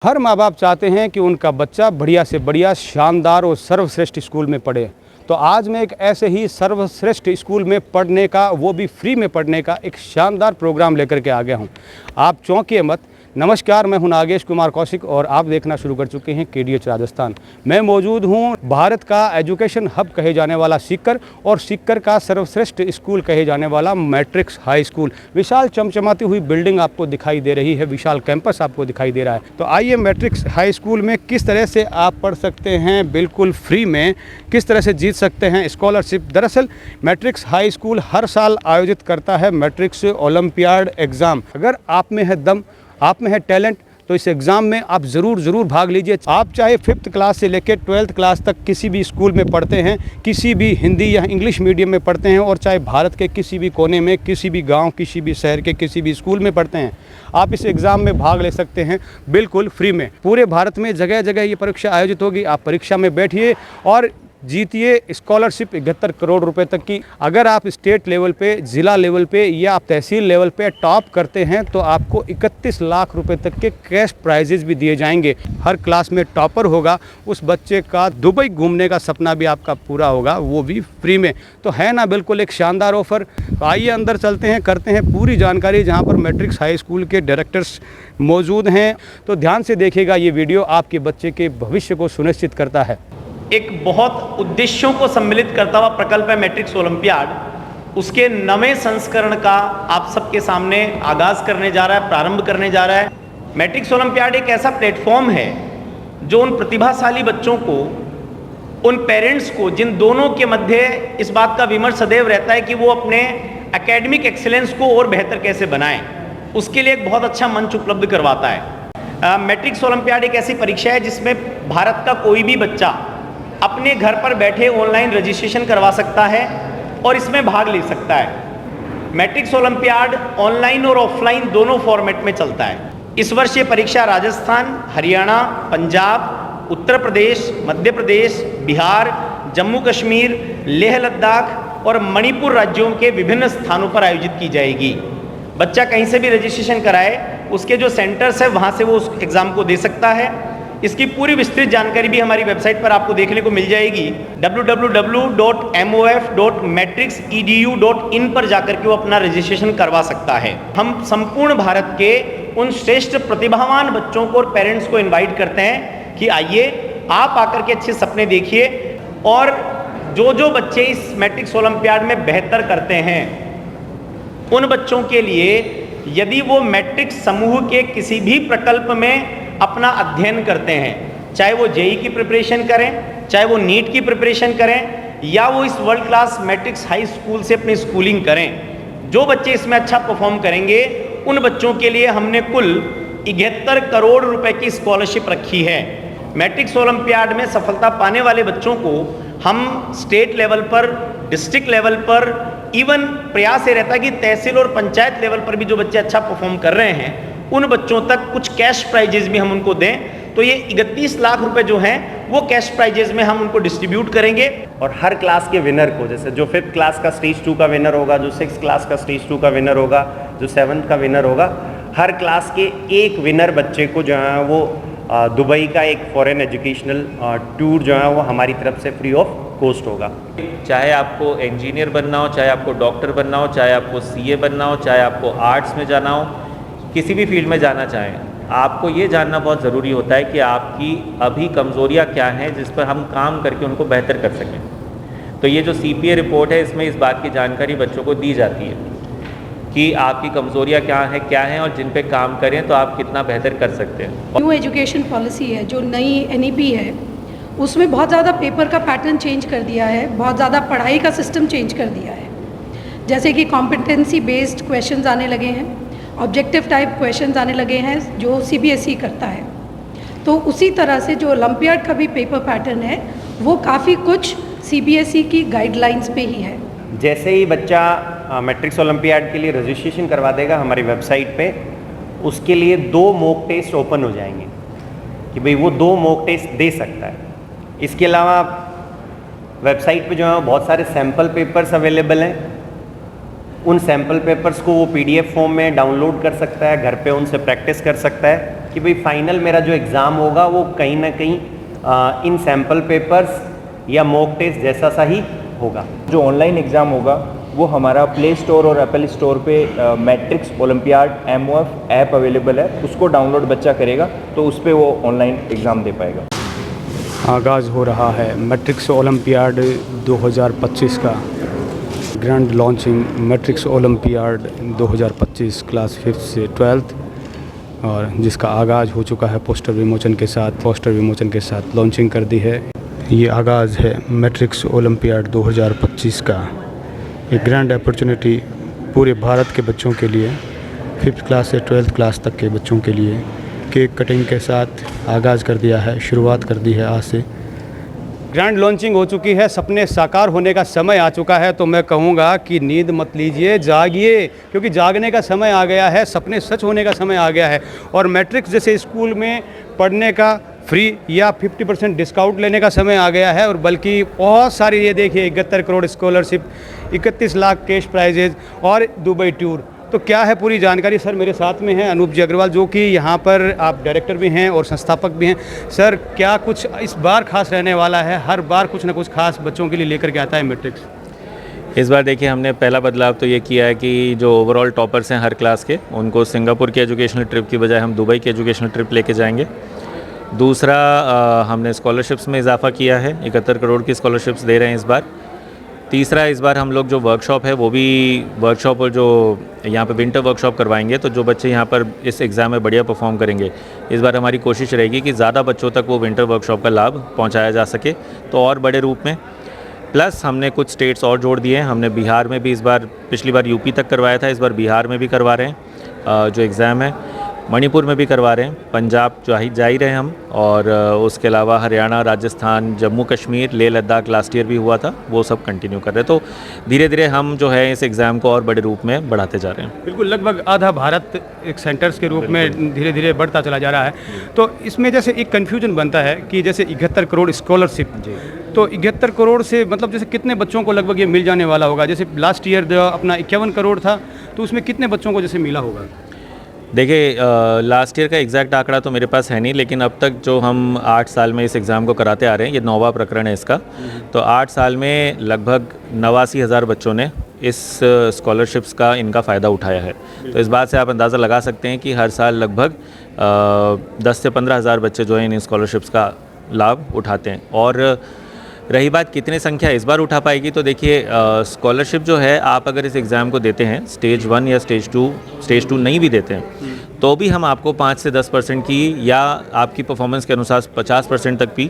हर माँ बाप चाहते हैं कि उनका बच्चा बढ़िया से बढ़िया शानदार और सर्वश्रेष्ठ स्कूल में पढ़े। तो आज मैं एक ऐसे ही सर्वश्रेष्ठ स्कूल में पढ़ने का, वो भी फ्री में पढ़ने का एक शानदार प्रोग्राम लेकर के आ गया हूँ। आप चौंकिए मत। नमस्कार, मैं हूं नागेश कुमार कौशिक और आप देखना शुरू कर चुके हैं KDH राजस्थान। मैं मौजूद हूं भारत का एजुकेशन हब कहे जाने वाला सीकर और सीकर का सर्वश्रेष्ठ स्कूल कहे जाने वाला मैट्रिक्स हाई स्कूल। विशाल चमचमाती हुई बिल्डिंग आपको दिखाई दे रही है, विशाल कैंपस आपको दिखाई दे रहा है। तो आइए मैट्रिक्स हाई स्कूल में किस तरह से आप पढ़ सकते हैं बिल्कुल फ्री में, किस तरह से जीत सकते हैं स्कॉलरशिप। दरअसल मैट्रिक्स हाई स्कूल हर साल आयोजित करता है मैट्रिक्स ओलंपियाड एग्ज़ाम। अगर आप में है दम, आप में है टैलेंट, तो इस एग्ज़ाम में आप ज़रूर भाग लीजिए। आप चाहे 5th क्लास से लेकर 12th क्लास तक किसी भी स्कूल में पढ़ते हैं, किसी भी हिंदी या इंग्लिश मीडियम में पढ़ते हैं, और चाहे भारत के किसी भी कोने में, किसी भी गांव, किसी भी शहर के किसी भी स्कूल में पढ़ते हैं, आप इस एग्ज़ाम में भाग ले सकते हैं बिल्कुल फ्री में। पूरे भारत में जगह जगह ये परीक्षा आयोजित होगी। आप परीक्षा में बैठिए और जीतिए स्कॉलरशिप 71 करोड़ रुपए तक की। अगर आप स्टेट लेवल पे, ज़िला लेवल पे या आप तहसील लेवल पे टॉप करते हैं तो आपको 31 लाख रुपए तक के कैश प्राइजेस भी दिए जाएंगे। हर क्लास में टॉपर होगा, उस बच्चे का दुबई घूमने का सपना भी आपका पूरा होगा, वो भी फ्री में। तो है ना बिल्कुल एक शानदार ऑफ़र। तो आइए अंदर चलते हैं, करते हैं पूरी जानकारी, जहाँ पर मैट्रिक्स हाई स्कूल के डायरेक्टर्स मौजूद हैं। तो ध्यान से देखिएगा, ये वीडियो आपके बच्चे के भविष्य को सुनिश्चित करता है। एक बहुत उद्देश्यों को सम्मिलित करता हुआ प्रकल्प है मैट्रिक्स ओलंपियाड। उसके नवे संस्करण का आप सबके सामने आगाज करने जा रहा है, प्रारंभ करने जा रहा है। मैट्रिक्स ओलंपियाड एक ऐसा प्लेटफॉर्म है जो उन प्रतिभाशाली बच्चों को, उन पेरेंट्स को, जिन दोनों के मध्य इस बात का विमर्श सदैव रहता है कि वो अपने एकेडमिक एक्सीलेंस को और बेहतर कैसे बनाएं, उसके लिए एक बहुत अच्छा मंच उपलब्ध करवाता है। मैट्रिक्स ओलंपियाड एक ऐसी परीक्षा है जिसमें भारत का कोई भी बच्चा अपने घर पर बैठे ऑनलाइन रजिस्ट्रेशन करवा सकता है और इसमें भाग ले सकता है। मैट्रिक्स ओलंपियाड ऑनलाइन और ऑफलाइन दोनों फॉर्मेट में चलता है। इस वर्ष ये परीक्षा राजस्थान, हरियाणा, पंजाब, उत्तर प्रदेश, मध्य प्रदेश, बिहार, जम्मू कश्मीर, लेह लद्दाख और मणिपुर राज्यों के विभिन्न स्थानों पर आयोजित की जाएगी। बच्चा कहीं से भी रजिस्ट्रेशन कराए, उसके जो सेंटर्स है वहाँ से वो उस एग्ज़ाम को दे सकता है। इसकी पूरी विस्तृत जानकारी भी हमारी वेबसाइट पर आपको देखने को मिल जाएगी। www.mof.matrixedu.in पर जाकर के वो अपना रजिस्ट्रेशन करवा सकता है। हम संपूर्ण भारत के उन श्रेष्ठ प्रतिभावान बच्चों को और पेरेंट्स को इनवाइट करते हैं कि आइए, आप आकर के अच्छे सपने देखिए, और जो बच्चे इस मैट्रिक्स ओलंपियाड में बेहतर करते हैं उन बच्चों के लिए, यदि वो मैट्रिक्स समूह के किसी भी प्रकल्प में अपना अध्ययन करते हैं, चाहे वो JEE की प्रिपरेशन करें, चाहे वो नीट की प्रिपरेशन करें, या वो इस world class matrix high school से अपनी स्कूलिंग करें, जो बच्चे इसमें अच्छा परफॉर्म करेंगे उन बच्चों के लिए हमने कुल 71 करोड़ रुपए की स्कॉलरशिप रखी है। मैट्रिक्स ओलंपियाड में सफलता पाने वाले बच्चों को हम स्टेट लेवल पर, डिस्ट्रिक्ट लेवल पर, इवन प्रयास ये रहता है कि तहसील और पंचायत लेवल पर भी जो बच्चे अच्छा परफॉर्म कर रहे हैं उन बच्चों तक कुछ कैश प्राइजेज भी हम उनको दें। तो ये 31 लाख रुपए जो हैं वो कैश प्राइजेज में हम उनको डिस्ट्रीब्यूट करेंगे। और हर क्लास के विनर को, जैसे जो 5th क्लास का स्टेज 2 का विनर होगा, जो 6th क्लास का स्टेज 2 का विनर होगा, जो 7th का विनर होगा, हर क्लास के एक विनर बच्चे को जो है वो दुबई का एक फॉरेन एजुकेशनल टूर जो है वो हमारी तरफ से फ्री ऑफ कॉस्ट होगा। चाहे आपको इंजीनियर बनना हो, चाहे आपको डॉक्टर बनना हो, चाहे आपको CA बनना हो, चाहे आपको आर्ट्स में जाना हो, किसी भी फील्ड में जाना चाहें, आपको ये जानना बहुत ज़रूरी होता है कि आपकी अभी कमज़ोरियाँ क्या हैं जिस पर हम काम करके उनको बेहतर कर सकें। तो ये जो CPA रिपोर्ट है, इसमें इस बात की जानकारी बच्चों को दी जाती है कि आपकी कमज़ोरियाँ क्या हैं और जिन पे काम करें तो आप कितना बेहतर कर सकते हैं। न्यू एजुकेशन पॉलिसी है, जो नई NEP है, उसमें बहुत ज़्यादा पेपर का पैटर्न चेंज कर दिया है, बहुत ज़्यादा पढ़ाई का सिस्टम चेंज कर दिया है। जैसे कि कॉम्पिटेंसी बेस्ड क्वेश्चंस आने लगे हैं, ऑब्जेक्टिव टाइप क्वेश्चंस आने लगे हैं जो CBSE करता है। तो उसी तरह से जो ओलंपियाड का भी पेपर पैटर्न है वो काफ़ी कुछ CBSE की गाइडलाइंस पे ही है। जैसे ही बच्चा मैट्रिक्स ओलंपियाड के लिए रजिस्ट्रेशन करवा देगा हमारी वेबसाइट पे, उसके लिए 2 मॉक टेस्ट ओपन हो जाएंगे कि भाई वो 2 मॉक टेस्ट दे सकता है। इसके अलावा वेबसाइट पे जो है बहुत सारे सैम्पल पेपर्स अवेलेबल हैं। उन सैम्पल पेपर्स को वो PDF फॉर्म में डाउनलोड कर सकता है, घर पे उनसे प्रैक्टिस कर सकता है। कि भाई फाइनल मेरा जो एग्ज़ाम होगा वो कहीं ना कहीं इन सैम्पल पेपर्स या मॉक टेस्ट जैसा सा ही होगा। जो ऑनलाइन एग्ज़ाम होगा वो हमारा प्ले स्टोर और एप्पल स्टोर पे matrix olympiad MOF app available है, उसको डाउनलोड बच्चा करेगा तो उस पर वो ऑनलाइन एग्ज़ाम दे पाएगा। आगाज़ हो रहा है मैट्रिक्स ओलंपियाड 2025 का। Grand launching matrix olympiad 2025 class 5th से 12th, और जिसका आगाज़ हो चुका है पोस्टर विमोचन के साथ लॉन्चिंग कर दी है। ये आगाज़ है मैट्रिक्स ओलंपियाड 2025 का। एक ग्रैंड अपॉर्चुनिटी पूरे भारत के बच्चों के लिए, 5th क्लास से 12th क्लास तक के बच्चों के लिए केक कटिंग के साथ आगाज़ कर दिया है, शुरुआत कर दी है आज से। ग्रैंड लॉन्चिंग हो चुकी है, सपने साकार होने का समय आ चुका है। तो मैं कहूँगा कि नींद मत लीजिए, जागिए, क्योंकि जागने का समय आ गया है, सपने सच होने का समय आ गया है। और मैट्रिक्स जैसे स्कूल में पढ़ने का फ्री या 50% डिस्काउंट लेने का समय आ गया है। और बल्कि बहुत सारी, ये देखिए 71 crore scholarship, 31 lakh cash prizes और दुबई टूर। तो क्या है पूरी जानकारी, सर मेरे साथ में हैं अनूप जी अग्रवाल, जो कि यहाँ पर आप डायरेक्टर भी हैं और संस्थापक भी हैं। सर क्या कुछ इस बार खास रहने वाला है? हर बार कुछ ना कुछ खास बच्चों के लिए लेकर के आता है मैट्रिक्स। इस बार देखिए हमने पहला बदलाव तो ये किया है कि जो ओवरऑल टॉपर्स हैं हर क्लास के, उनको सिंगापुर की एजुकेशनल ट्रिप की बजाय हम दुबई की एजुकेशनल ट्रिप लेके जाएंगे। दूसरा, हमने स्कॉलरशिप्स में इजाफा किया है, 71 करोड़ की स्कॉलरशिप्स दे रहे हैं इस बार। तीसरा, इस बार हम लोग जो वर्कशॉप है वो भी वर्कशॉप, और जो यहाँ पे विंटर वर्कशॉप करवाएंगे, तो जो बच्चे यहाँ पर इस एग्ज़ाम में बढ़िया परफॉर्म करेंगे, इस बार हमारी कोशिश रहेगी कि ज़्यादा बच्चों तक वो विंटर वर्कशॉप का लाभ पहुँचाया जा सके, तो और बड़े रूप में। प्लस हमने कुछ स्टेट्स और जोड़ दिए हैं। हमने बिहार में भी इस बार, पिछली बार यूपी तक करवाया था, इस बार बिहार में भी करवा रहे हैं जो एग्ज़ाम है। मणिपुर में भी करवा रहे हैं, पंजाब जा ही रहे हैं हम, और उसके अलावा हरियाणा, राजस्थान, जम्मू कश्मीर, लेह लद्दाख लास्ट ईयर भी हुआ था, वो सब कंटिन्यू कर रहे हैं। तो धीरे धीरे हम जो है इस एग्ज़ाम को और बड़े रूप में बढ़ाते जा रहे हैं। बिल्कुल, लगभग आधा भारत एक सेंटर्स के रूप में धीरे धीरे बढ़ता चला जा रहा है। तो इसमें जैसे एक कन्फ्यूजन बनता है कि जैसे 71 करोड़ स्कॉलरशिप, तो 71 करोड़ से मतलब जैसे कितने बच्चों को लगभग ये मिल जाने वाला होगा? जैसे लास्ट ईयर अपना 51 करोड़ था, तो उसमें कितने बच्चों को जैसे मिला होगा? देखिए, लास्ट ईयर का एग्जैक्ट आंकड़ा तो मेरे पास है नहीं, लेकिन अब तक जो हम 8 साल में इस एग्ज़ाम को कराते आ रहे हैं, ये 9वां प्रकरण है इसका। तो 8 साल में लगभग 89,000 बच्चों ने इस स्कॉलरशिप्स का इनका फ़ायदा उठाया है। तो इस बात से आप अंदाज़ा लगा सकते हैं कि हर साल लगभग 10 से 15,000 बच्चे जो हैं इन स्कॉलरशिप्स का लाभ उठाते हैं। और रही बात कितनी संख्या इस बार उठा पाएगी, तो देखिए स्कॉलरशिप जो है, आप अगर इस एग्ज़ाम को देते हैं स्टेज 1 या स्टेज 2 नहीं भी देते हैं, तो भी हम आपको 5 से 10% की, या आपकी परफॉर्मेंस के अनुसार 50% तक भी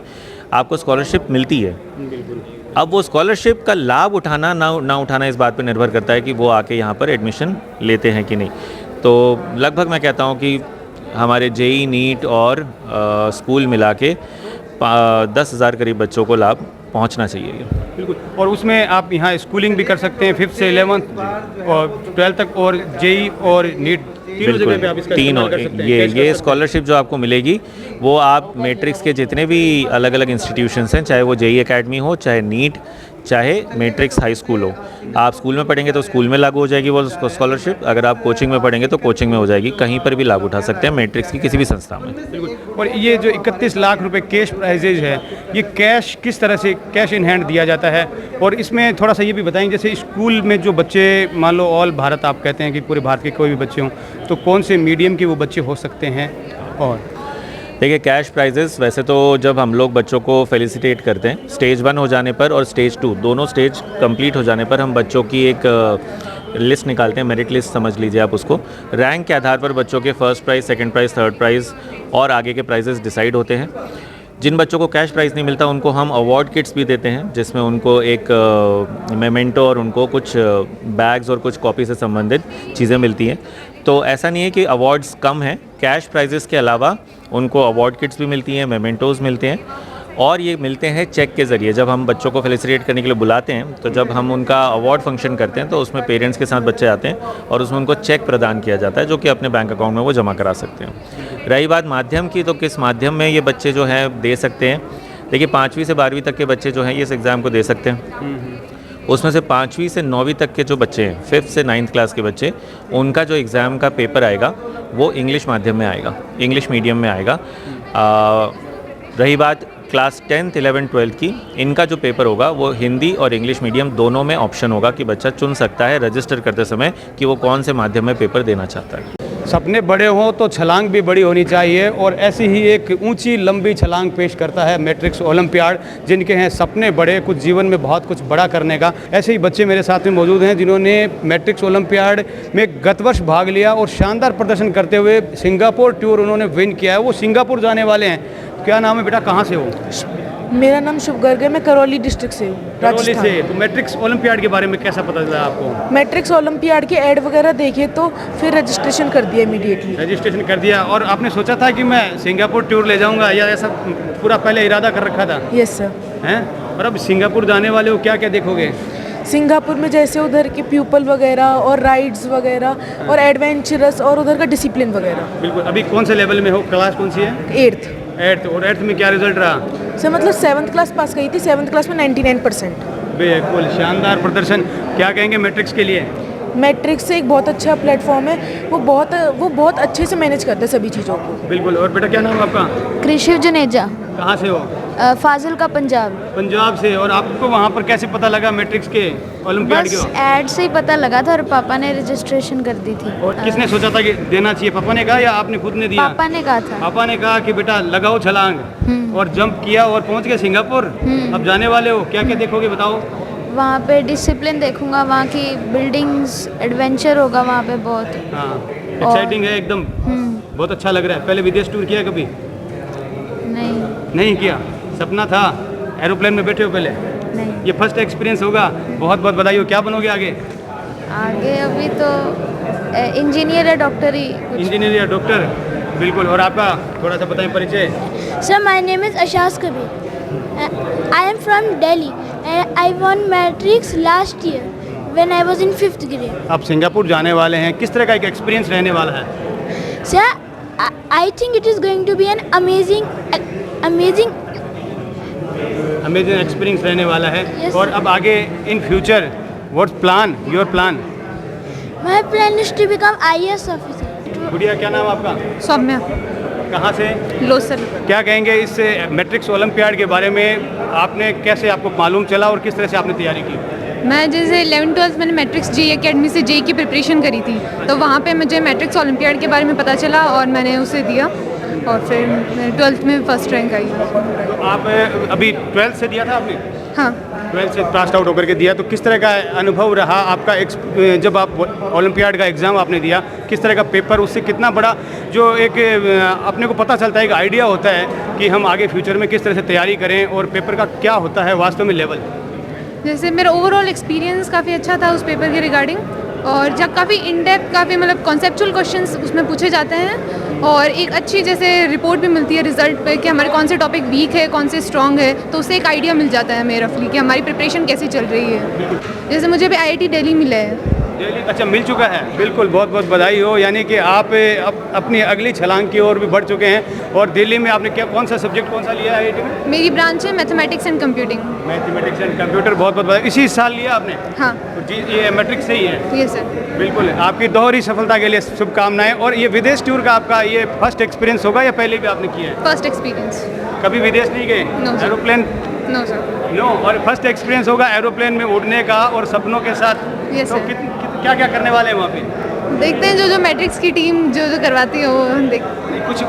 आपको स्कॉलरशिप मिलती है। अब वो स्कॉलरशिप का लाभ उठाना ना उठाना इस बात पर निर्भर करता है कि वो आके यहाँ पर एडमिशन लेते हैं कि नहीं। तो लगभग मैं कहता हूँ कि हमारे JEE नीट और स्कूल मिला के 10,000 करीब बच्चों को लाभ पहुंचना चाहिए। बिल्कुल, और उसमें आप यहाँ स्कूलिंग भी कर सकते हैं 5th से 11th और 12th तक, और JEE और नीट तीनों जगह पे आप इसका इस्तेमाल कर सकते हैं। ये स्कॉलरशिप जो आपको मिलेगी वो आप मैट्रिक्स के जितने भी अलग अलग इंस्टीट्यूशंस हैं, चाहे वो JEE एकेडमी हो, चाहे नीट, चाहे मैट्रिक्स हाई स्कूल हो, आप स्कूल में पढ़ेंगे तो स्कूल में लागू हो जाएगी वो स्कॉलरशिप। अगर आप कोचिंग में पढ़ेंगे तो कोचिंग में हो जाएगी, कहीं पर भी लाभ उठा सकते हैं मैट्रिक्स की किसी भी संस्था में। बिल्कुल, और ये जो 31 लाख रुपए कैश प्राइजेज है, ये कैश किस तरह से कैश इन हैंड दिया जाता है? और इसमें थोड़ा सा ये भी बताएंगे, जैसे स्कूल में जो बच्चे, मान लो ऑल भारत आप कहते हैं कि पूरे भारत के कोई भी बच्चे हों, तो कौन से मीडियम के वो बच्चे हो सकते हैं? और देखिए, कैश प्राइजेस वैसे तो जब हम लोग बच्चों को फेलिसिटेट करते हैं स्टेज 1 हो जाने पर और स्टेज 2, दोनों स्टेज कंप्लीट हो जाने पर, हम बच्चों की एक लिस्ट निकालते हैं, मेरिट लिस्ट समझ लीजिए आप उसको। रैंक के आधार पर बच्चों के first prize, second prize, third prize और आगे के प्राइजेस डिसाइड होते हैं। जिन बच्चों को कैश प्राइज़ नहीं मिलता उनको हम अवार्ड किट्स भी देते हैं, जिसमें उनको एक मेमेंटो और उनको कुछ बैग्स और कुछ कॉपी से संबंधित चीज़ें मिलती हैं। तो ऐसा नहीं है कि अवार्ड्स कम हैं, कैश प्राइजेस के अलावा उनको अवार्ड किट्स भी मिलती हैं, मेमेंटोज़ मिलते हैं, और ये मिलते हैं चेक के ज़रिए। जब हम बच्चों को फेलिसिटेट करने के लिए बुलाते हैं, तो जब हम उनका अवार्ड फंक्शन करते हैं तो उसमें पेरेंट्स के साथ बच्चे आते हैं और उसमें उनको चेक प्रदान किया जाता है, जो कि अपने बैंक अकाउंट में वो जमा करा सकते हैं। रही बात माध्यम की, तो किस माध्यम में ये बच्चे जो हैं दे सकते हैं? देखिए, 5वीं से 12वीं तक के बच्चे जो हैं ये इस एग्ज़ाम को दे सकते हैं। उसमें से 5वीं से 9वीं तक के जो बच्चे हैं, 5th से 9th क्लास के बच्चे, उनका जो एग्ज़ाम का पेपर आएगा वो इंग्लिश माध्यम में आएगा, इंग्लिश मीडियम में आएगा। रही बात क्लास 10th, 11th, 12th की, इनका जो पेपर होगा वो हिंदी और इंग्लिश मीडियम दोनों में ऑप्शन होगा कि बच्चा चुन सकता है रजिस्टर करते समय कि वो कौन से माध्यम में पेपर देना चाहता है। सपने बड़े हों तो छलांग भी बड़ी होनी चाहिए, और ऐसी ही एक ऊंची लंबी छलांग पेश करता है मैट्रिक्स ओलंपियाड। जिनके हैं सपने बड़े, कुछ जीवन में बहुत कुछ बड़ा करने का, ऐसे ही बच्चे मेरे साथ में मौजूद हैं जिन्होंने मैट्रिक्स ओलंपियाड में गत वर्ष भाग लिया और शानदार प्रदर्शन करते हुए सिंगापुर टूर उन्होंने विन किया है। वो सिंगापुर जाने वाले हैं। क्या नाम है बेटा, कहाँ से हो? मेरा नाम शुभ गर्ग है, मैं करौली डिस्ट्रिक्ट से हूँ, करौली राजस्थान। से। तो मैट्रिक्स ओलंपियाड के बारे में कैसा पता चला आपको? मैट्रिक्स ओलंपियाड के ऐड वगैरह देखे तो फिर रजिस्ट्रेशन कर दिया इमीडिएटली। रजिस्ट्रेशन कर दिया। और आपने सोचा था कि मैं सिंगापुर टूर ले जाऊंगा, या ऐसा पूरा पहले इरादा कर रखा था? Yes sir. हैं? और अब सिंगापुर जाने वाले हो, क्या क्या देखोगे? सिंगापुर में जैसे उधर के प्यूपल वगैरह और राइड्स वगैरह और एडवेंचरस और उधर का डिसिप्लिन वगैरह। बिल्कुल। अभी कौन से लेवल में हो? क्लास कौन सी है? 8th। 8th। और 8th में क्या रिजल्ट रहा? सर मतलब 7th क्लास पास गई थी, 7th क्लास में 99%। बिल्कुल शानदार प्रदर्शन। क्या कहेंगे मैट्रिक्स के लिए? मैट्रिक्स से एक बहुत अच्छा प्लेटफॉर्म है, वो बहुत अच्छे से मैनेज करता है सभी चीज़ों को। बिल्कुल। और बेटा क्या नाम है आपका? कृषि जनेजा, कहाँ से हो? फाजिल का पंजाब। पंजाब से। और आपको वहाँ पर कैसे पता लगा मैट्रिक्स के ओलंपियाड बस के? ऐड से ही पता लगा था और पापा ने रजिस्ट्रेशन कर दी थी। और किसने सोचा था कि देना चाहिए? पापा ने कहा या आपने खुद ने दिया? पापा ने कहा था। पापा ने कहा कि बेटा लगाओ छलांग, और जंप किया और पहुंच गए सिंगापुर। अब जाने वाले हो, क्या क्या देखोगे बताओ? वहाँ पे डिसिप्लिन देखूंगा, वहाँ की बिल्डिंग्स, एडवेंचर होगा वहाँ पे बहुत। हाँ, एक्साइटिंग है एकदम। बहुत अच्छा लग रहा है। पहले विदेश टूर किया कभी? नहीं किया। सपना था? एरोप्लेन में बैठे हो पहले? नहीं। ये फर्स्ट एक्सपीरियंस होगा। बहुत बहुत बधाई हो। क्या बनोगे आगे? आगे अभी तो इंजीनियर या डॉक्टर ही कुछ। इंजीनियर या डॉक्टर। बिल्कुल। और आपका थोड़ा सा बताएं परिचय। Sir, my name is Ashas Kabir. I am from Delhi and I won matrix last year when I was in 5th grade. आप सिंगापुर जाने वाले हैं, किस तरह का एक एक्सपीरियंस रहने वाला है? Sir, I think it is going to be an amazing experience रहने वाला है। Yes, और sir. अब आगे in future what's plan, your plan? My plan is to become IAS officer. गुड़िया क्या नाम आपका? सौम्या, कहाँ से? लोसर। क्या कहेंगे इस मैट्रिक्स ओलंपियाड के बारे में? आपने कैसे, आपको मालूम चला और किस तरह से आपने तैयारी की? मैं जैसे 11th-12th मैंने मैट्रिक्स JEE अकेडमी से JEE की प्रिपरेशन करी थी, तो वहाँ पे मुझे मैट्रिक्स ओलंपियाड के बारे में पता चला और मैंने उसे दिया, और फिर मैं 12th में फर्स्ट रैंक आई। तो आप अभी 12th से दिया था आपने? हाँ। 12th से पास आउट होकर के दिया, तो किस तरह का अनुभव रहा आपका? जब आप ओलंपियाड का एग्ज़ाम आपने दिया, किस तरह का पेपर, उससे कितना बड़ा जो एक अपने को पता चलता है, एक आइडिया होता है कि हम आगे फ्यूचर में किस तरह से तैयारी करें, और पेपर का क्या होता है वास्तव में लेवल? जैसे मेरा ओवरऑल एक्सपीरियंस काफ़ी अच्छा था उस पेपर के रिगार्डिंग, और जब काफ़ी इन डेप्थ, काफ़ी मतलब कॉन्सेप्चुअल क्वेश्चंस उसमें पूछे जाते हैं, और एक अच्छी जैसे रिपोर्ट भी मिलती है रिजल्ट पे कि हमारे कौन से टॉपिक वीक है, कौन से स्ट्रॉन्ग है, तो उससे एक आइडिया मिल जाता है हमें रफली कि हमारी प्रिपरेशन कैसी चल रही है। जैसे मुझे अभी IIT दिल्ली मिला है। अच्छा, मिल चुका है। बिल्कुल, बहुत बहुत बधाई हो। यानी कि आप अपनी अगली छलांग की ओर भी बढ़ चुके हैं। और दिल्ली में आपने क्या, कौन सा सब्जेक्ट कौन सा लिया है IIT में? मेरी ब्रांच है mathematics and computing. Mathematics and computer. बहुत बहुत बधाई। इसी साल लिया आपने? हाँ। तो जी, ये मैट्रिक्स से ही है? ये सर। बिल्कुल। आपकी दोहरी सफलता के लिए शुभकामनाएं। और ये विदेश टूर का आपका ये फर्स्ट एक्सपीरियंस होगा या पहले भी आपने किया है? First experience. कभी विदेश नहीं गए? No, sir. Aeroplane? No sir. No. और फर्स्ट एक्सपीरियंस होगा एरोप्लेन में उड़ने का और सपनों के साथ। Yes, तो sir. क्या क्या करने वाले हैं वहाँ पे? देखते हैं जो मैट्रिक्स की टीम जो करवाती है वो देख।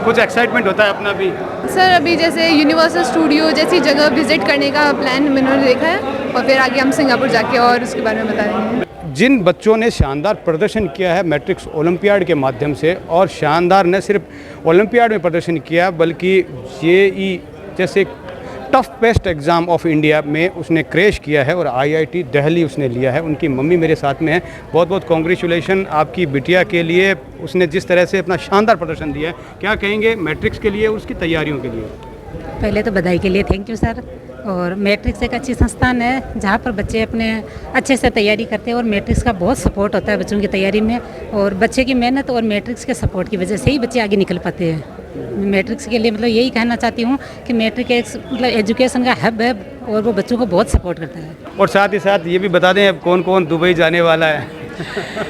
कुछ एक्साइटमेंट होता है अपना भी? सर अभी जैसे यूनिवर्सल स्टूडियो जैसी जगह विजिट करने का प्लान मैंने देखा है, और फिर आगे हम सिंगापुर जाके और उसके बारे में बताएंगे। जिन बच्चों ने शानदार प्रदर्शन किया है मैट्रिक्स ओलंपियाड के माध्यम से, और शानदार न सिर्फ ओलंपियाड में प्रदर्शन किया बल्कि JEE जैसे टफेस्ट एग्ज़ाम ऑफ इंडिया में उसने क्रैश किया है और IIT दिल्ली उसने लिया है। उनकी मम्मी मेरे साथ में है। बहुत बहुत कॉन्ग्रेचुलेशन आपकी बिटिया के लिए, उसने जिस तरह से अपना शानदार प्रदर्शन दिया है। क्या कहेंगे मैट्रिक्स के लिए, उसकी तैयारियों के लिए? पहले तो बधाई के लिए थैंक यू सर। और मैट्रिक्स एक अच्छी संस्थान है जहाँ पर बच्चे अपने अच्छे से तैयारी करते हैं, और मैट्रिक्स का बहुत सपोर्ट होता है बच्चों की तैयारी में, और बच्चे की मेहनत और मैट्रिक्स के सपोर्ट की वजह से ही बच्चे आगे निकल पाते हैं। मैट्रिक्स के लिए मतलब यही कहना चाहती हूँ कि मैट्रिक एक मतलब एजुकेशन का हब है और वो बच्चों को बहुत सपोर्ट करता है। और साथ ही साथ ये भी बता दें अब कौन कौन दुबई जाने वाला है।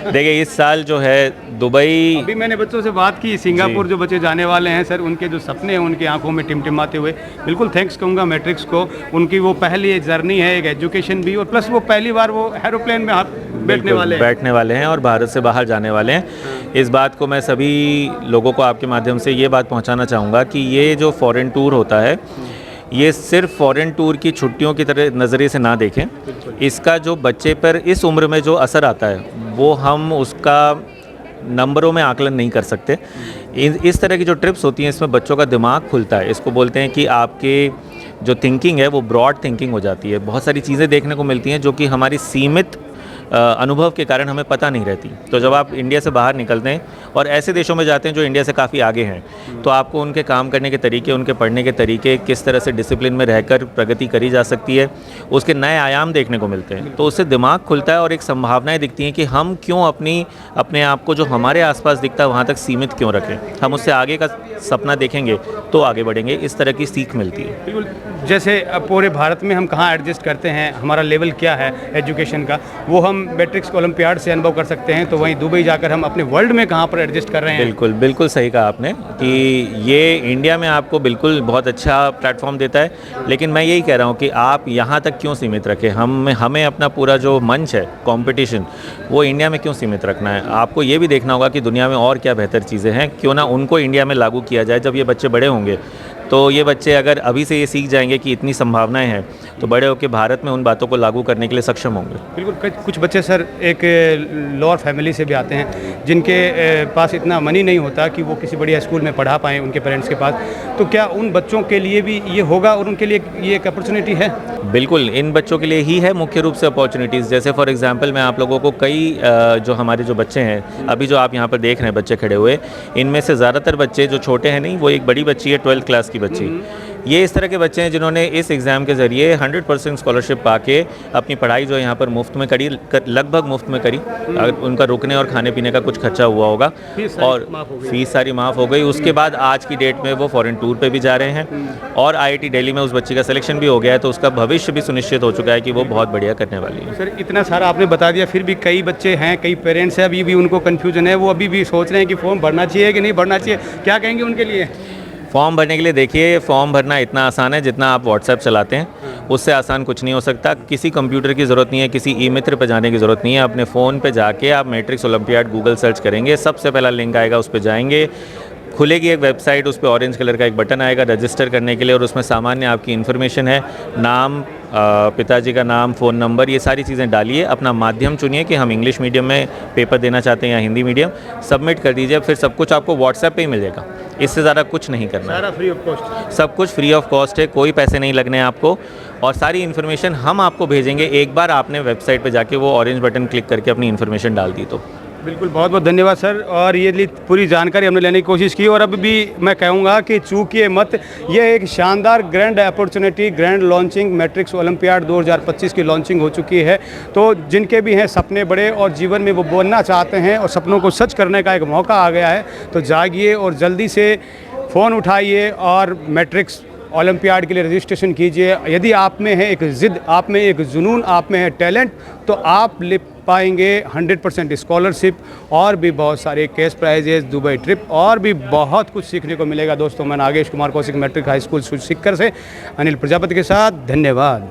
देखिए इस साल जो है दुबई, अभी मैंने बच्चों से बात की, सिंगापुर जो बच्चे जाने वाले हैं सर, उनके जो सपने हैं उनकी आंखों में टिमटिमाते हुए, बिल्कुल थैंक्स कहूँगा मैट्रिक्स को। उनकी वो पहली जर्नी है, एक एजुकेशन भी, और प्लस वो पहली बार वो एरोप्लेन में बैठने वाले हैं और भारत से बाहर जाने वाले हैं। इस बात को मैं सभी लोगों को आपके माध्यम से ये बात पहुंचाना चाहूँगा कि ये जो फॉरेन टूर होता है ये सिर्फ फॉरेन टूर की छुट्टियों की तरह नज़रिए से ना देखें। इसका जो बच्चे पर इस उम्र में जो असर आता है वो हम उसका नंबरों में आकलन नहीं कर सकते। इस तरह की जो ट्रिप्स होती हैं इसमें बच्चों का दिमाग खुलता है। इसको बोलते हैं कि आपके जो थिंकिंग है वो ब्रॉड थिंकिंग हो जाती है। बहुत सारी चीज़ें देखने को मिलती हैं जो कि हमारी सीमित अनुभव के कारण हमें पता नहीं रहती। तो जब आप इंडिया से बाहर निकलते हैं और ऐसे देशों में जाते हैं जो इंडिया से काफ़ी आगे हैं, तो आपको उनके काम करने के तरीके, उनके पढ़ने के तरीके, किस तरह से डिसिप्लिन में रहकर प्रगति करी जा सकती है, उसके नए आयाम देखने को मिलते हैं। तो उससे दिमाग खुलता है और एक संभावनाएं दिखती हैं कि हम क्यों अपने आप को जो हमारे आसपास दिखता है वहाँ तक सीमित क्यों रखें। हम उससे आगे का सपना देखेंगे तो आगे बढ़ेंगे। इस तरह की सीख मिलती है। बिल्कुल, जैसे पूरे भारत में हम कहाँ एडजस्ट करते हैं, हमारा लेवल क्या है एजुकेशन का, वो हम मैट्रिक्स ओलंपियाड से अनुभव कर सकते हैं। तो वहीं दुबई जाकर हम अपने वर्ल्ड में कहाँ पर एडजस्ट कर रहे हैं। बिल्कुल बिल्कुल सही कहा आपने कि ये इंडिया में आपको बिल्कुल बहुत अच्छा प्लेटफॉर्म देता है, लेकिन मैं यही कह रहा हूँ कि आप यहाँ तक क्यों सीमित रखें। हमें अपना पूरा जो मंच है कंपटीशन, वो इंडिया में क्यों सीमित रखना है। आपको ये भी देखना होगा कि दुनिया में और क्या बेहतर चीज़ें हैं, क्यों ना उनको इंडिया में लागू किया जाए। जब ये बच्चे बड़े होंगे तो ये बच्चे अगर अभी से ये सीख जाएंगे कि इतनी संभावनाएं हैं, तो बड़े होकर भारत में उन बातों को लागू करने के लिए सक्षम होंगे। बिल्कुल, कुछ बच्चे सर एक लोअर फैमिली से भी आते हैं जिनके पास इतना मनी नहीं होता कि वो किसी बढ़िया स्कूल में पढ़ा पाएँ उनके पेरेंट्स के पास। तो क्या उन बच्चों के लिए भी ये होगा और उनके लिए ये एक अपॉर्चुनिटी है? बिल्कुल, इन बच्चों के लिए ही है मुख्य रूप से अपॉर्चुनिटीज़। जैसे फॉर एग्जांपल मैं आप लोगों को कई जो हमारे जो बच्चे हैं अभी जो आप यहाँ पर देख रहे हैं बच्चे खड़े हुए, इनमें से ज़्यादातर बच्चे जो छोटे हैं नहीं, वो एक बड़ी बच्ची है 12th क्लास की बच्ची, ये इस तरह के बच्चे हैं जिन्होंने इस एग्ज़ाम के ज़रिए 100% स्कॉलरशिप पाके अपनी पढ़ाई जो यहाँ पर मुफ्त में करी, लगभग मुफ्त में करी। उनका रुकने और खाने पीने का कुछ खर्चा हुआ होगा और फीस सारी माफ़ हो गई। उसके बाद आज की डेट में वो फॉरेन टूर पे भी जा रहे हैं और IIT दिल्ली में उस बच्ची का सिलेक्शन भी हो गया है। तो उसका भविष्य भी सुनिश्चित हो चुका है कि वो बहुत बढ़िया करने वाली है। सर इतना सारा आपने बता दिया, फिर भी कई बच्चे हैं, कई पेरेंट्स हैं, अभी भी उनको कन्फ्यूजन है, वो अभी भी सोच रहे हैं कि फॉर्म भरना चाहिए कि नहीं भरना चाहिए। क्या कहेंगे उनके लिए? फॉर्म भरने के लिए देखिए, फॉर्म भरना इतना आसान है जितना आप व्हाट्सएप चलाते हैं, उससे आसान कुछ नहीं हो सकता। किसी कंप्यूटर की ज़रूरत नहीं है, किसी ई-मित्र पर जाने की ज़रूरत नहीं है। अपने फ़ोन पे जाके आप मैट्रिक्स ओलंपियाड गूगल सर्च करेंगे, सबसे पहला लिंक आएगा, उस पर जाएंगे, खुलेगी एक वेबसाइट, उस पर ऑरेंज कलर का एक बटन आएगा रजिस्टर करने के लिए, और उसमें सामान्य आपकी इन्फॉर्मेशन है, नाम, पिताजी का नाम, फ़ोन नंबर, ये सारी चीज़ें डालिए। अपना माध्यम चुनिए कि हम इंग्लिश मीडियम में पेपर देना चाहते हैं या हिंदी मीडियम, सबमिट कर दीजिए। फिर सब कुछ आपको व्हाट्सएप पे ही मिल जाएगा, इससे ज़्यादा कुछ नहीं करना, सारा फ्री ऑफ कॉस्ट, सब कुछ फ्री ऑफ कॉस्ट है, कोई पैसे नहीं लगने हैं आपको, और सारी इन्फॉर्मेशन हम आपको भेजेंगे एक बार आपने वेबसाइट पे जाके वो ऑरेंज बटन क्लिक करके अपनी इन्फॉर्मेशन डाल दी। तो बिल्कुल, बहुत बहुत धन्यवाद सर। और ये पूरी जानकारी हमने लेने की कोशिश की, और अभी भी मैं कहूँगा कि चूकिए मत, ये एक शानदार grand opportunity, grand launching matrix olympiad 2025 की लॉन्चिंग हो चुकी है। तो जिनके भी हैं सपने बड़े और जीवन में वो बनना चाहते हैं और सपनों को सच करने का एक मौका आ गया है, तो जागिए और जल्दी से फ़ोन उठाइए और मैट्रिक्स ओलंपियाड के लिए रजिस्ट्रेशन कीजिए। यदि आप में है एक ज़िद, आप में एक जुनून, आप में है टैलेंट, तो आप ले पाएंगे 100% स्कॉलरशिप और भी बहुत सारे कैश प्राइजेस, दुबई ट्रिप और भी बहुत कुछ सीखने को मिलेगा। दोस्तों, मैं Nagesh Kumar Kaushik matric high school Sikkar से अनिल प्रजापति के साथ, धन्यवाद।